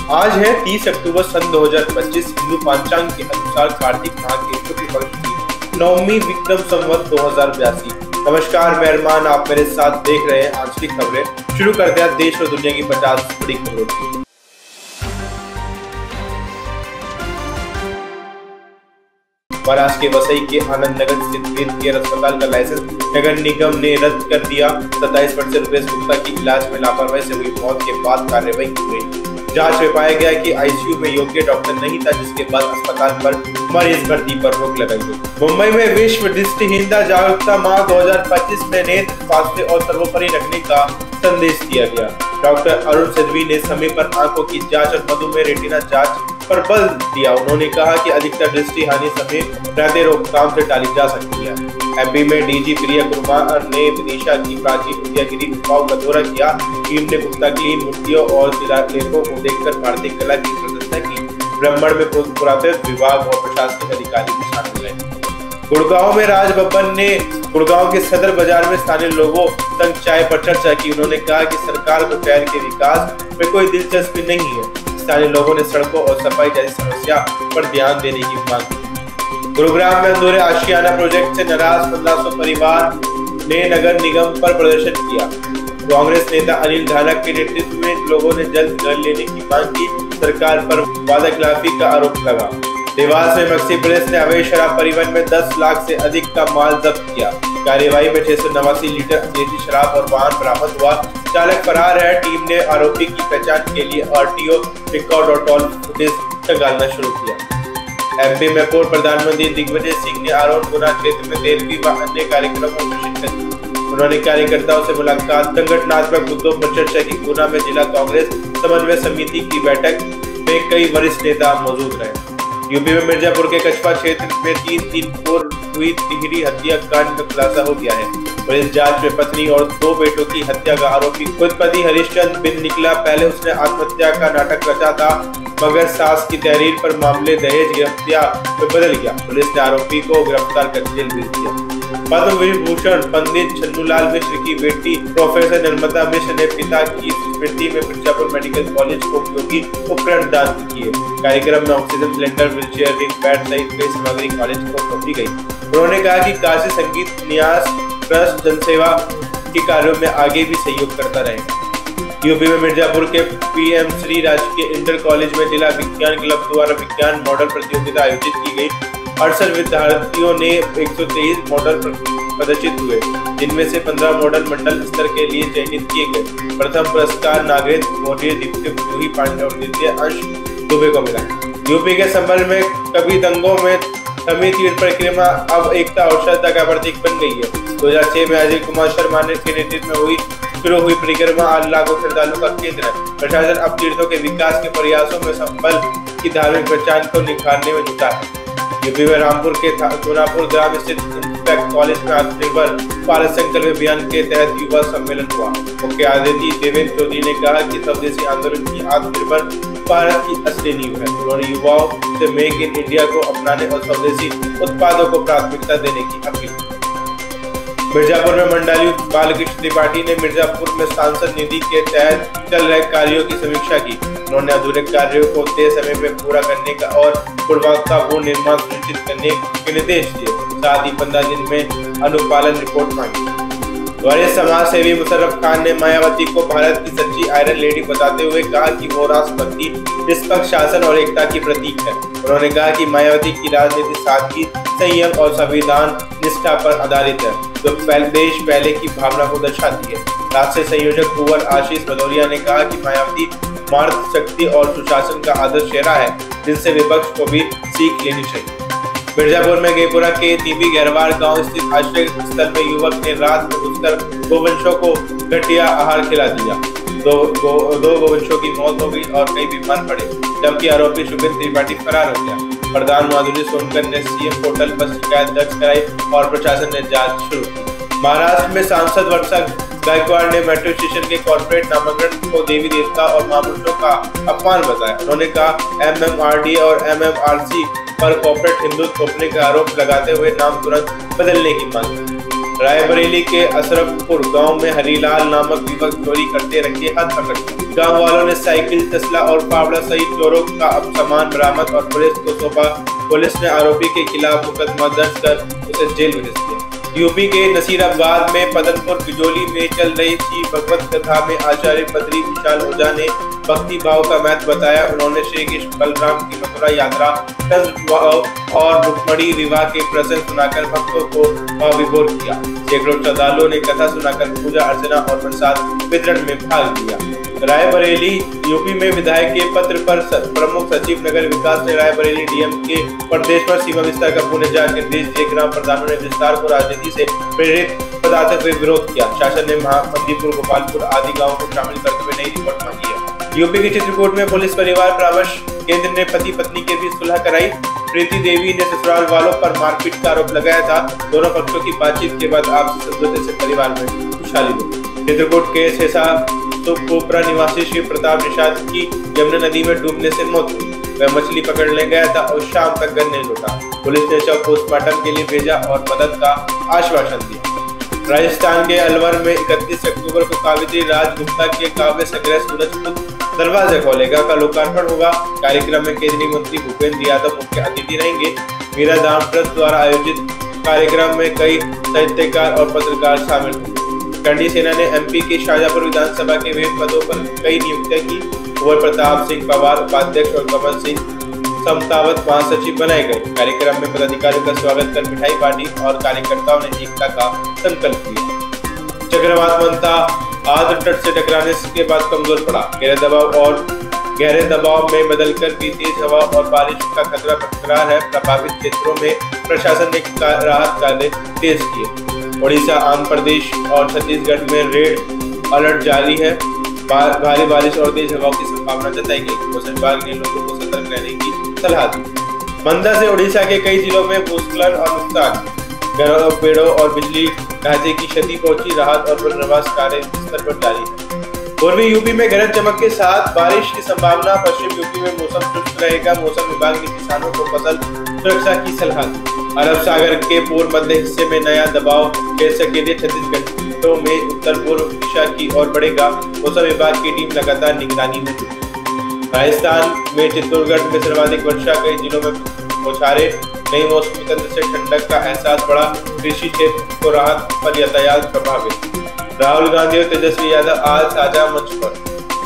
आज है 30 अक्टूबर सन 2025। हिंदू पंचांग के अनुसार कार्तिक माह के शुक्ल पक्ष की नवमी विक्रम संवत 2082। नमस्कार मेहरबान, आप मेरे साथ देख रहे हैं आज की खबरें। शुरू करते हैं देश और दुनिया की 50 बड़ी खबरों की। महाराष्ट्र के वसई के आनंद नगर स्थित वेद केयर अस्पताल का लाइसेंस नगर निगम ने रद्द कर दिया। 27 रुपए गुप्ता की इलाज में लापरवाही से हुई मौत के बाद कार्रवाई की गई। जांच में पाया गया कि आईसीयू में योग्य डॉक्टर नहीं था, जिसके बाद अस्पताल पर मरीज भर्ती पर रोक लगाई गई। मुंबई में विश्व दृष्टिहीनता जागरूकता माह 2025 में नेत्र स्वास्थ्य और सर्वोपरि रखने का संदेश दिया गया। डॉक्टर अरुण सिद्धवी ने समय पर आंखों की जांच और मधुमेह रेटिना जांच पर बल दिया। उन्होंने कहा कि अधिकतर दृष्टि हानि समय रहते रोकथाम से टाली जा सकती है। एमपी में डीजी प्रिया कुमार ने विदिशा की प्राचीन उदयगिरी गुफाओं का दौरा किया। टीम ने गुप्ताकीन मूर्तियों और शिलालेखों को देखकर भारतीय कला की प्रशंसा की। भ्रमण में पुरातत्व विभाग और प्रशासनिक अधिकारी भी शामिल रहे। गुड़गांव में राज बब्बर ने गुड़गांव के सदर बाजार में स्थानीय लोगों संग चाय पर चर्चा की। उन्होंने कहा कि सरकार को शहर के विकास में कोई दिलचस्पी नहीं है। स्थानीय लोगों ने सड़कों और सफाई जैसी समस्या पर ध्यान देने की मांग की। गुरुग्राम में अधूरे आशियाना प्रोजेक्ट से नाराज 1500 परिवार ने नगर निगम पर प्रदर्शन किया। कांग्रेस नेता अनिल धानक के नेतृत्व में लोगों ने जल्द घर लेने की मांग की। सरकार पर वादाखिलाफी का आरोप लगा। देवास में मक्सी पुलिस ने अवैध शराब परिवहन में 10 लाख से अधिक का माल जब्त किया। कार्यवाही में 689 लीटर अंग्रेजी शराब और वाहन बरामद हुआ। चालक फरार है। टीम ने आरोपी की पहचान के लिए आरटीओ रिकॉर्ड और टॉल फुटेज खंगालना शुरू किया। एमपी में पूर्व प्रधानमंत्री दिग्विजय सिंह ने आरोन गुना क्षेत्र में 13वीं व अन्य कार्यक्रमों में प्रशिक्षण दिया। उन्होंने कार्यकर्ताओं से मुलाकात, संगठनात्मक मुद्दों पर चर्चा की। गुना में जिला कांग्रेस समन्वय समिति की बैठक में कई वरिष्ठ नेता मौजूद रहे। यूपी में मिर्जापुर के कछवा क्षेत्र में 3 दिन पूर्व हुई तिहरी हत्याकांड का खुलासा हो गया है। पुलिस जांच में पत्नी और 2 बेटों की हत्या का आरोपी खुद पति हरिश्चंद्र बिन निकला। पहले उसने आत्महत्या का नाटक रचा था, मगर सास की तहरीर पर मामले दहेज हत्या में बदल गया। पुलिस ने आरोपी को गिरफ्तार कर जेल भेज दिया। पद्म विभूषण पंडित छन्नूलाल मिश्र की बेटी प्रोफेसर नर्मदा मिश्र ने पिता की स्मृति में मिर्जापुर मेडिकल कॉलेज को उपयोगी उपकरण दान किए। कार्यक्रम में oxygen cylinder, wheelchair, ring pad सहित कई सामग्री कॉलेज को सौंपी गई। उन्होंने कहा कि काशी संगीत न्यास ट्रस्ट जनसेवा के कार्यों में आगे भी सहयोग करता रहेगा। यूपी में मिर्जापुर के पीएम श्री राजकीय इंटर कॉलेज में जिला विज्ञान क्लब द्वारा विज्ञान मॉडल प्रतियोगिता आयोजित की गई। 68 विद्यार्थियों ने 123 मॉडल प्रदर्शित हुए, जिनमें से 15 मॉडल मंडल स्तर के लिए चयनित किए गए। प्रथम पुरस्कार नागरेंद्र मोदी, द्वितीय जूही पांडे और तृतीय अंश दुबे को मिला। यूपी के संभल में कभी दंगों में थमी तीर्थ परिक्रमा अब एकता और श्रद्धा का प्रतीक बन गई है। 2006 में अजय कुमार शर्मा के नेतृत्व में शुरू हुई परिक्रमा आज लाखों श्रद्धालुओं का केंद्र है। प्रशासन अब तीर्थों के विकास के प्रयासों में संभल की धार्मिक पहचान को निखारने में जुटा है। यूपी में रामपुर के सोनापुर ग्राम स्थित इंस्पेक्ट कॉलेज में आत्मनिर्भर भारत संकल्प अभियान के तहत युवा सम्मेलन हुआ। मुख्य अतिथि देवेंद्र चौधरी ने कहा कि स्वदेशी आंदोलन की आत्मनिर्भर भारत की असली नींव है। उन्होंने युवाओं से मेक इन इंडिया को अपनाने और स्वदेशी उत्पादों को प्राथमिकता देने की अपील की। मिर्जापुर में मंडलायुक्त बालकृष्ण त्रिपाठी ने मिर्जापुर में सांसद निधि के तहत चल रहे कार्यों की समीक्षा की। उन्होंने अधूरे कार्यों को तय समय में पूरा करने का और गुणवत्तापूर्ण निर्माण सुनिश्चित करने के निर्देश दिए। साथ ही 15 दिन में अनुपालन रिपोर्ट मांगी। वरिष्ठ समाज सेवी मुशर्रफ खान ने मायावती को भारत की सच्ची आयरन लेडी बताते हुए कहा कि वो राष्ट्रभक्ति, निष्पक्ष शासन और एकता की प्रतीक है। उन्होंने कहा कि मायावती की राजनीति सादगी, संयम और संविधान निष्ठा पर आधारित है, जो देश पहले की भावना को दर्शाती है। राष्ट्रीय संयोजक कुंवर आशीष भदौरिया ने कहा कि मायावती मार्ग शक्ति और सुशासन का आदर्श चेहरा है, जिनसे विपक्ष को भी सीख लेनी चाहिए। मिर्जापुर में गेपुरा के नीबी गहरवार गांव स्थित आश्रय स्थल में युवक ने रात में घुसकर गोवंशों को घटिया आहार खिला दिया। दो गोवंशों की मौत हो गई और कई बीमार पड़े, जबकि आरोपी शुभेंद्र त्रिपाठी फरार हो गया। प्रधान माधुरी सोनकर ने सीएम पोर्टल पर शिकायत दर्ज कराई और प्रशासन ने जांच शुरू की। महाराष्ट्र में सांसद वर्षा गायकवाड़ ने मेट्रो स्टेशन के कॉर्पोरेट नामांकन को देवी देवता और महापुरुषों का अपमान बताया। उन्होंने कहा एमएमआरडी और एमएमआरसी पर कॉर्पोरेट हिंदुत्व थोपने का आरोप लगाते हुए नाम तुरंत बदलने की मांग की। रायबरेली के अशरफपुर गांव में हरीलाल नामक युवक चोरी करते रखे हाथ पकड़। गांव वालों ने साइकिल, तसला और फावड़ा सहित चोरों का सामान बरामद और पुलिस को सौंपा। पुलिस ने आरोपी के खिलाफ मुकदमा दर्ज कर उसे जेल भेज दिया। यूपी के नसीराबाद में पदनपुर बिजोली में चल रही श्री भगवत कथा में आचार्य बद्री विशाल ओझा ने भक्ति भाव का महत्व बताया। उन्होंने श्री कृष्ण बलराम की मथुरा यात्रा, कृष्ण और रुक्मणी विवाह के प्रसंग सुनाकर भक्तों को विभोर किया। सैकड़ों श्रद्धालुओं ने कथा सुनाकर पूजा अर्चना और प्रसाद वितरण में भाग लिया। रायबरेली यूपी में विधायक के पत्र पर प्रमुख सचिव नगर विकास ने रायबरेली डीएम के प्रदेश पर सीमा विस्तार का पुनर्जांच निर्देश दिए। ग्राम प्रधानों ने विस्तार को राजनीति से प्रेरित बताते हुए विरोध किया। शासन ने महामंदीपुर, गोपालपुर आदि गांवों को शामिल करते हुए नई रिपोर्ट मांगी है। यूपी के चित्रकूट में पुलिस परिवार परामर्श केंद्र ने पति पत्नी के बीच सुलह कराई। प्रीति देवी ने ससुराल वालों पर मारपीट का आरोप लगाया था। दोनों पक्षों की बातचीत के बाद आपसी समझौते से परिवार में खुशहाली हुई। चित्रकूट के सेसा कोपरा निवासी श्री प्रताप निषाद की यमुना नदी में डूबने से मौत हुई। वह मछली पकड़ने गया था और शाम तक घर नहीं लौटा। पुलिस ने शव पोस्टमार्टम के लिए भेजा और मदद का आश्वासन दिया। राजस्थान के अलवर में 31 अक्टूबर को कावेरी राज गुप्ता के काव्य संग्रह सूरजपुर दरवाजा खोलेगा का लोकार्पण होगा। कार्यक्रम में केंद्रीय मंत्री भूपेंद्र यादव मुख्य अतिथि रहेंगे। मीरा दान ट्रस्ट द्वारा आयोजित कार्यक्रम में कई साहित्यकार और पत्रकार शामिल होंगे। करणी सेना ने एमपी के शाहजहांपुर विधानसभा के विभिन्न पदों पर कई नियुक्तियां की। कुंवर प्रताप सिंह पवार उपाध्यक्ष और कमल सिंह समतावत महासचिव बनाए गए। कार्यक्रम में पदाधिकारियों का स्वागत कर मिठाई बांटी और कार्यकर्ताओं ने एकता का संकल्प लिया। चक्रवात मंता आर्द्र तट से टकराने के बाद कमजोर पड़ा। गहरे दबाव में बदलकर भी तेज हवा और बारिश का खतरा बरकरार है। प्रभावित क्षेत्रों में प्रशासन ने राहत कार्य तेज किए। ओडिशा, आंध्र प्रदेश और छत्तीसगढ़ में रेड अलर्ट जारी है। भारी बारिश और तेज हवाओं की संभावना जताई गई। मौसम विभाग ने लोगों को सतर्क रहने की सलाह दी। मंदा से ओडिशा के कई जिलों में भूस्खलन और नुकसान, घरों, पेड़ों और बिजली ढांचे की क्षति पहुंची। राहत और पुनर्वास कार्य स्तर पर जारी है। पूर्वी यूपी में गरज चमक के साथ बारिश की संभावना। पश्चिम यूपी में मौसम शुष्क रहेगा। मौसम विभाग ने किसानों को फसल सुरक्षा की सलाह दी। अरब सागर के पूर्व मध्य हिस्से में नया दबाव क्षेत्र के लिए 36 घंटों में उत्तर पूर्व दिशा की ओर बढ़ेगा। मौसम विभाग की टीम लगातार निगरानी में जुटी। राजस्थान में चित्तौड़गढ़ में सर्वाधिक वर्षा, कई जिलों में बौछारें। नई मौसमी तंत्र से ठंडक का एहसास बढ़ा। कृषि क्षेत्र को राहत पर यातायात प्रभावित। राहुल गांधी और तेजस्वी यादव आज साझा मंच पर।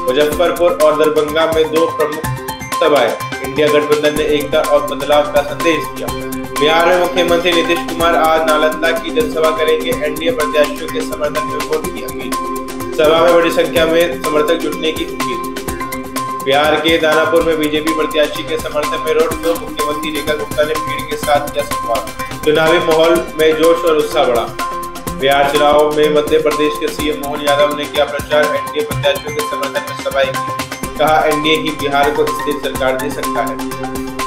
मुजफ्फरपुर और दरभंगा में दो प्रमुख सभाएं। इंडिया गठबंधन ने एकता और बदलाव का संदेश दिया। बिहार में मुख्यमंत्री नीतीश कुमार आज नालंदा की जनसभा करेंगे। एनडीए प्रत्याशियों के समर्थन में वोट की अपील। सभा में बड़ी संख्या में समर्थक जुटने की उम्मीद। बिहार के दानापुर में बीजेपी प्रत्याशी के समर्थन में रोड शो। मुख्यमंत्री रेखा गुप्ता ने भीड़ के साथ किया संवाद। चुनावी माहौल में जोश और उत्साह बढ़ा। बिहार चुनाव में मध्य प्रदेश के सीएम मोहन यादव ने किया प्रचार। एनडीए प्रत्याशियों के समर्थन में सभाएं की। कहा एनडीए ही बिहार को स्थिर सरकार दे सकता है।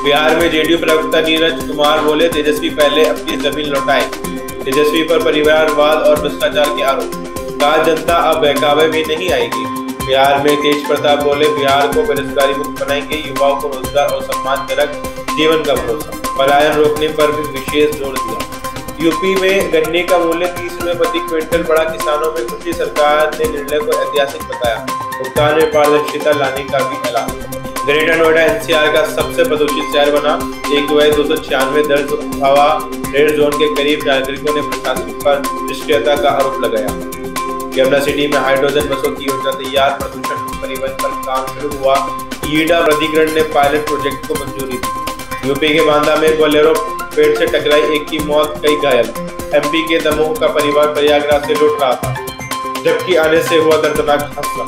बिहार में जेडीयू प्रवक्ता नीरज कुमार बोले, तेजस्वी पहले अपनी जमीन लौटाए। तेजस्वी पर परिवारवाद और भ्रष्टाचार के आरोप। कहा जनता अब बहकावे में नहीं आएगी। बिहार में तेज प्रताप बोले, बिहार को बेरोजगारी मुक्त बनाएंगे। युवाओं को रोजगार और सम्मानजनक जीवन का भरोसा। पलायन रोकने पर भी विशेष जोर दिया। यूपी में गन्ने का मूल्य 30 रुपए प्रति क्विंटल बढ़ा। किसानों में खुशी। सरकार ने निर्णय को ऐतिहासिक बताया। भुगतान में पारदर्शिता लाने का भी ऐलान। ग्रेटर नोएडा एनसीआर का सबसे प्रदूषित शहर बना। 1/296 दर्ज हवा। रेड जोन के करीब नागरिकों ने प्रशासन पर निष्क्रियता का आरोप लगाया। यमुना सिटी में हाइड्रोजन बसों की योजना तैयार। प्रदूषण मुक्त परिवहन पर काम शुरू हुआ। ईडा प्राधिकरण ने पायलट प्रोजेक्ट को मंजूरी दी। यूपी के बांदा में बोलेरो पेड़ से टकराई, एक की मौत, कई घायल। एमपी के दमोह का परिवार प्रयागराज से लौट रहा था, जबकि आने से हुआ दर्दनाक हादसा।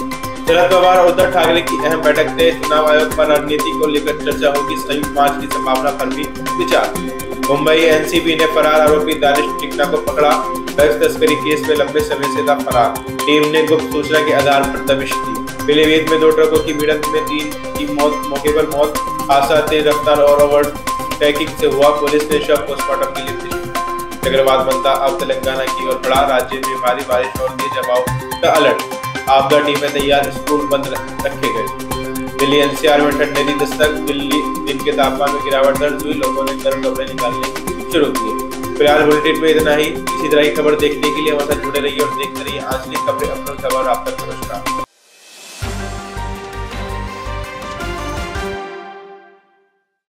शरद पवार और उद्धव ठाकरे की अहम बैठक से चुनाव आयोग पर रणनीति को लेकर चर्चा होगी। संयुक्त मार्च की संभावना पर भी विचार। मुंबई एनसीबी ने फरार आरोपी दानिश टिकना को पकड़ा। ड्रग्स तस्करी केस में लंबे समय से था फरार। टीम ने गुप्त सूचना के आधार पर दबिश दी। पीलीभीत में 2 ट्रकों की भिड़ंत में 3 की मौके पर मौत। हादसा तेज रफ्तार और ओवरटेकिंग से हुआ। पुलिस ने शव पोस्टमार्टम के लिए भेजा। चक्रवात मंता अब तेलंगाना की ओर बढ़ा। राज्य में भारी बारिश और तेज हवाओं का अलर्ट। आपदा टीमें तैयार। स्कूल बंद रखे गए। दिल्ली एनसीआर में ठंड ने दी दस्तक। दिल्ली दिन के तापमान में गिरावट दर्ज हुई। लोगों ने गर्म कपड़े निकालने शुरू किए। फिलहाल बुलेटिन में इतना ही। इसी तरह की खबर देखने के लिए हमारे साथ जुड़े रहिए और देखते रहिए आंचलिक खबरें अपना खबर। आप तक नमस्कार।